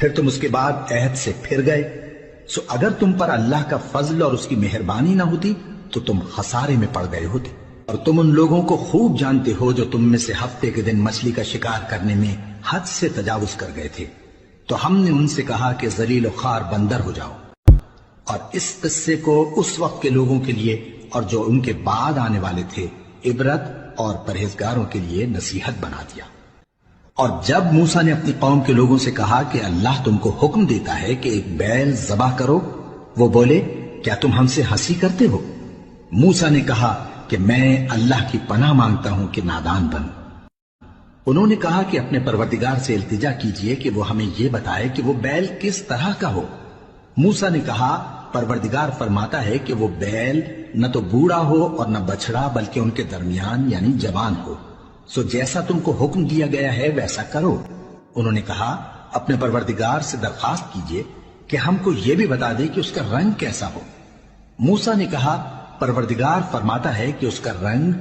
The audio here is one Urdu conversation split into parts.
پھر تم اس کے بعد عہد سے پھر گئے، سو اگر تم پر اللہ کا فضل اور اس کی مہربانی نہ ہوتی تو تم خسارے میں پڑ گئے ہوتے۔ اور تم ان لوگوں کو خوب جانتے ہو جو تم میں سے ہفتے کے دن مچھلی کا شکار کرنے میں حد سے تجاوز کر گئے تھے، تو ہم نے ان سے کہا کہ ذلیل و خوار بندر ہو جاؤ، اور اس قصے کو اس وقت کے لوگوں کے لیے اور جو ان کے بعد آنے والے تھے عبرت اور پرہیزگاروں کے لیے نصیحت بنا دیا۔ اور جب موسیٰ نے اپنی قوم کے لوگوں سے کہا کہ اللہ تم کو حکم دیتا ہے کہ ایک بیل ذبح کرو، وہ بولے کیا تم ہم سے ہنسی کرتے ہو؟ موسیٰ نے کہا کہ میں اللہ کی پناہ مانگتا ہوں کہ نادان بنوں۔ انہوں نے کہا کہ اپنے پروردگار سے التجا کیجئے کہ وہ ہمیں یہ بتائے کہ وہ بیل کس طرح کا ہو۔ موسیٰ نے کہا پروردگار فرماتا ہے کہ وہ بیل نہ تو بوڑھا ہو اور نہ بچڑا بلکہ ان کے درمیان یعنی جوان ہو، سو جیسا تم کو حکم دیا گیا ہے ویسا کرو۔ انہوں نے کہا اپنے پروردگار سے درخواست کیجئے کہ ہم کو یہ بھی بتا دے کہ اس کا رنگ کیسا ہو۔ موسیٰ نے کہا پروردگار فرماتا ہے کہ اس کا رنگ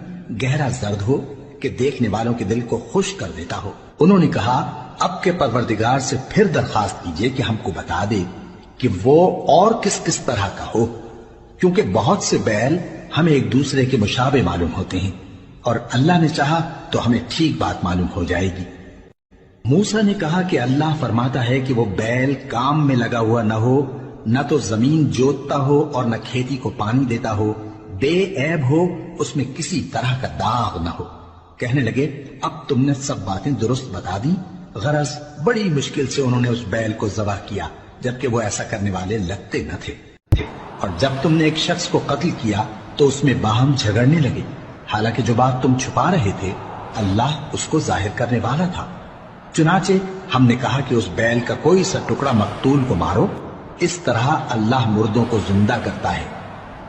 گہرا زرد ہو کہ دیکھنے والوں کے دل کو خوش کر دیتا ہو۔ انہوں نے کہا اب کے پروردگار سے پھر درخواست کیجئے کہ ہم کو بتا دے کہ وہ اور کس کس طرح کا ہو، کیونکہ بہت سے بیل ہمیں ایک دوسرے کے مشابہ معلوم ہوتے ہیں، اور اللہ نے چاہا تو ہمیں ٹھیک بات معلوم ہو جائے گی۔ موسیٰ نے کہا کہ اللہ فرماتا ہے کہ وہ بیل کام میں لگا ہوا نہ ہو، نہ تو زمین جوتتا ہو اور نہ کھیتی کو پانی دیتا ہو، بے عیب ہو، اس میں کسی طرح کا داغ نہ ہو۔ کہنے لگے اب تم نے سب باتیں درست بتا دی۔ غرض بڑی مشکل سے انہوں نے اس بیل کو ذبح کیا، جبکہ وہ ایسا کرنے والے لگتے نہ تھے۔ اور جب تم نے ایک شخص کو قتل کیا تو اس میں باہم جھگڑنے لگے، حالانکہ جو بات تم چھپا رہے تھے اللہ اس کو ظاہر کرنے والا تھا۔ چنانچہ ہم نے کہا کہ اس بیل کا کوئی سا ٹکڑا مقتول کو مارو، اس طرح اللہ مردوں کو زندہ کرتا ہے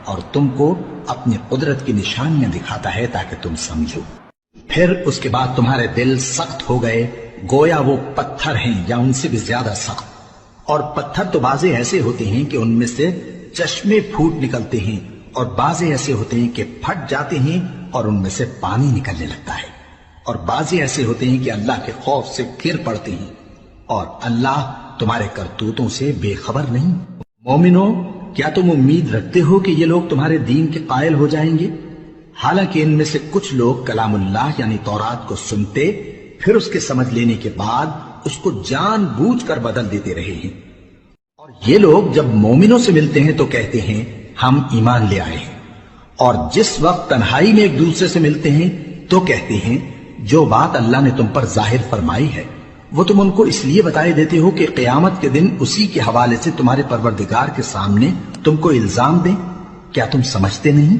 اور تم کو اپنی قدرت کی نشانیاں دکھاتا ہے تاکہ تم سمجھو۔ پھر اس کے بعد تمہارے دل سخت ہو گئے گویا وہ پتھر ہیں یا ان سے بھی زیادہ سخت، اور پتھر تو بعضے ایسے ہوتے ہیں کہ ان میں سے چشمے پھوٹ نکلتے ہیں، اور بعضے ایسے ہوتے ہیں کہ پھٹ جاتے ہیں اور ان میں سے پانی نکلنے لگتا ہے، اور بعضے ایسے ہوتے ہیں کہ اللہ کے خوف سے گر پڑتے ہیں، اور اللہ تمہارے کرتوتوں سے بے خبر نہیں۔ مومنو کیا تم امید رکھتے ہو کہ یہ لوگ تمہارے دین کے قائل ہو جائیں گے؟ حالانکہ ان میں سے کچھ لوگ کلام اللہ یعنی تورات کو سنتے پھر اس کے سمجھ لینے کے بعد اس کو جان بوجھ کر بدل دیتے رہے ہیں، اور یہ لوگ جب مومنوں سے ملتے ہیں تو کہتے ہیں ہم ایمان لے آئے ہیں، اور جس وقت تنہائی میں ایک دوسرے سے ملتے ہیں تو کہتے ہیں جو بات اللہ نے تم پر ظاہر فرمائی ہے وہ تم ان کو اس لیے بتائے دیتے ہو کہ قیامت کے دن اسی کے حوالے سے تمہارے پروردگار کے سامنے تم کو الزام دیں۔ کیا تم سمجھتے نہیں؟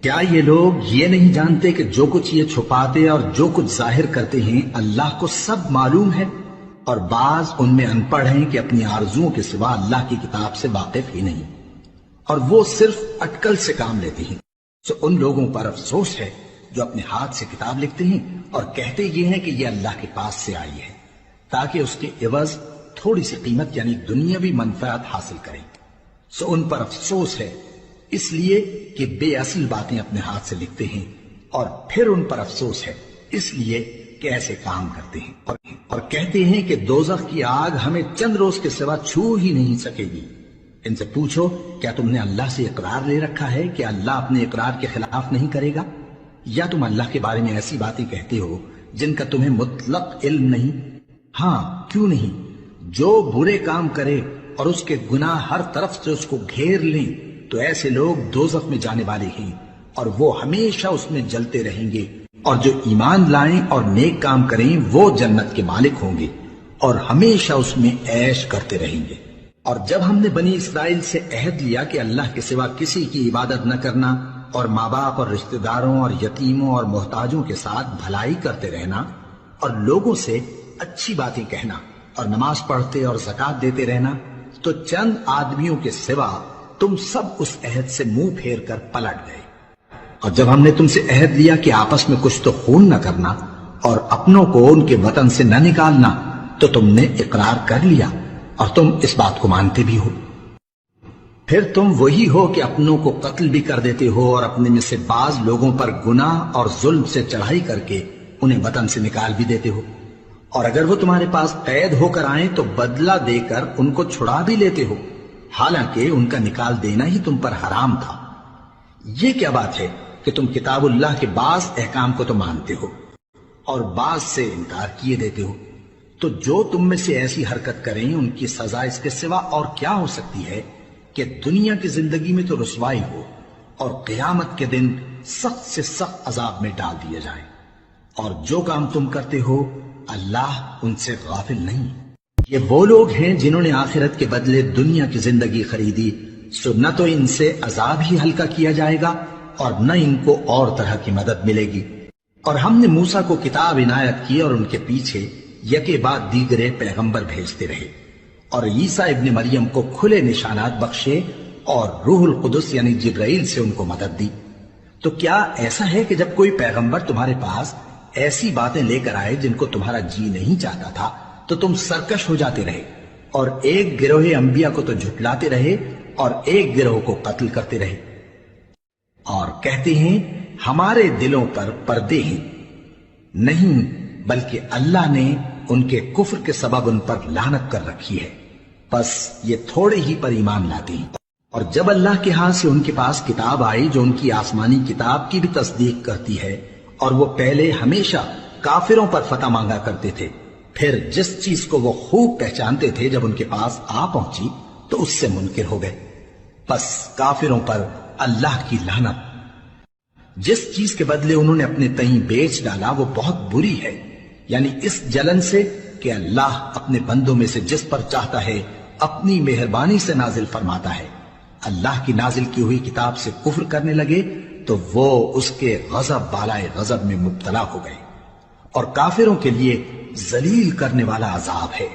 کیا یہ لوگ یہ نہیں جانتے کہ جو کچھ یہ چھپاتے اور جو کچھ ظاہر کرتے ہیں اللہ کو سب معلوم ہے؟ اور بعض ان میں ان پڑھ ہیں کہ اپنی آرزوؤں کے سوا اللہ کی کتاب سے واقف ہی نہیں، اور وہ صرف اٹکل سے کام لیتے ہیں۔ سو ان لوگوں پر افسوس ہے جو اپنے ہاتھ سے کتاب لکھتے ہیں اور کہتے یہ ہیں کہ یہ اللہ کے پاس سے آئی ہے تاکہ اس کے عوض تھوڑی سی قیمت یعنی دنیاوی منفعت حاصل کریں۔ سو ان پر افسوس ہے اس لیے کہ بے اصل باتیں اپنے ہاتھ سے لکھتے ہیں، اور پھر ان پر افسوس ہے اس لیے کہ ایسے کام کرتے ہیں، اور کہتے ہیں کہ دوزخ کی آگ ہمیں چند روز کے سوا چھو ہی نہیں سکے گی۔ ان سے پوچھو کیا تم نے اللہ سے اقرار لے رکھا ہے کہ اللہ اپنے اقرار کے خلاف نہیں کرے گا؟ یا تم اللہ کے بارے میں ایسی باتیں کہتے ہو جن کا تمہیں مطلق علم نہیں؟ ہاں کیوں نہیں، جو برے کام کرے اور اس کے گناہ ہر طرف سے اس کو گھیر لیں تو ایسے لوگ دوزخ میں جانے والے ہیں، اور وہ ہمیشہ اس میں جلتے رہیں گے، اور جو ایمان لائیں اور نیک کام کریں وہ جنت کے مالک ہوں گے اور ہمیشہ اس میں عیش کرتے رہیں گے۔ اور جب ہم نے بنی اسرائیل سے عہد لیا کہ اللہ کے سوا کسی کی عبادت نہ کرنا، اور ماں باپ اور رشتہ داروں اور یتیموں اور محتاجوں کے ساتھ بھلائی کرتے رہنا، اور لوگوں سے اچھی باتیں کہنا، اور نماز پڑھتے اور زکوٰۃ دیتے رہنا، تو چند آدمیوں کے سوا تم سب اس عہد سے منہ پھیر کر پلٹ گئے۔ اور جب ہم نے تم سے عہد لیا کہ آپس میں کچھ تو خون نہ کرنا اور اپنوں کو ان کے وطن سے نہ نکالنا، تو تم نے اقرار کر لیا اور تم اس بات کو مانتے بھی ہو۔ پھر تم وہی ہو کہ اپنوں کو قتل بھی کر دیتے ہو اور اپنے میں سے بعض لوگوں پر گناہ اور ظلم سے چڑھائی کر کے انہیں وطن سے نکال بھی دیتے ہو، اور اگر وہ تمہارے پاس قید ہو کر آئیں تو بدلہ دے کر ان کو چھڑا بھی لیتے ہو، حالانکہ ان کا نکال دینا ہی تم پر حرام تھا۔ یہ کیا بات ہے کہ تم کتاب اللہ کے بعض احکام کو تو مانتے ہو اور بعض سے انکار کیے دیتے ہو؟ تو جو تم میں سے ایسی حرکت کریں ان کی سزا اس کے سوا اور کیا ہو سکتی ہے کہ دنیا کی زندگی میں تو رسوائی ہو اور قیامت کے دن سخت سے سخت عذاب میں ڈال دیے جائیں۔ اور جو کام تم کرتے ہو اللہ ان سے غافل نہیں۔ یہ وہ لوگ ہیں جنہوں نے آخرت کے بدلے دنیا کی زندگی خریدی، سو نہ تو ان سے عذاب ہی ہلکا کیا جائے گا اور نہ ان کو اور طرح کی مدد ملے گی۔ اور ہم نے موسیٰ کو کتاب عنایت کی اور ان کے پیچھے یکے بعد دیگرے پیغمبر بھیجتے رہے، اور عیسیٰ ابن مریم کو کھلے نشانات بخشے اور روح القدس یعنی جبرائیل سے ان کو مدد دی۔ تو کیا ایسا ہے کہ جب کوئی پیغمبر تمہارے پاس ایسی باتیں لے کر آئے جن کو تمہارا جی نہیں چاہتا تھا تو تم سرکش ہو جاتے رہے، اور ایک گروہ انبیاء کو تو جھٹلاتے رہے اور ایک گروہ کو قتل کرتے رہے، اور کہتے ہیں ہمارے دلوں پر پردے ہیں؟ نہیں، بلکہ اللہ نے ان کے کفر کے سبب ان پر لعنت کر رکھی ہے، بس یہ تھوڑے ہی پر ایمان لاتے ہیں۔ اور جب اللہ کے ہاں سے ان کے پاس کتاب آئی جو ان کی آسمانی کتاب کی بھی تصدیق کرتی ہے، اور وہ پہلے ہمیشہ کافروں پر فتح مانگا کرتے تھے، پھر جس چیز کو وہ خوب پہچانتے تھے جب ان کے پاس آ پہنچی تو اس سے منکر ہو گئے، بس کافروں پر اللہ کی لعنت۔ جس چیز کے بدلے انہوں نے اپنے تئیں بیچ ڈالا وہ بہت بری ہے، یعنی اس جلن سے کہ اللہ اپنے بندوں میں سے جس پر چاہتا ہے اپنی مہربانی سے نازل فرماتا ہے۔ اللہ کی نازل کی ہوئی کتاب سے کفر کرنے لگے تو وہ اس کے غضب بالائے غضب میں مبتلا ہو گئے، اور کافروں کے لیے ذلیل کرنے والا عذاب ہے۔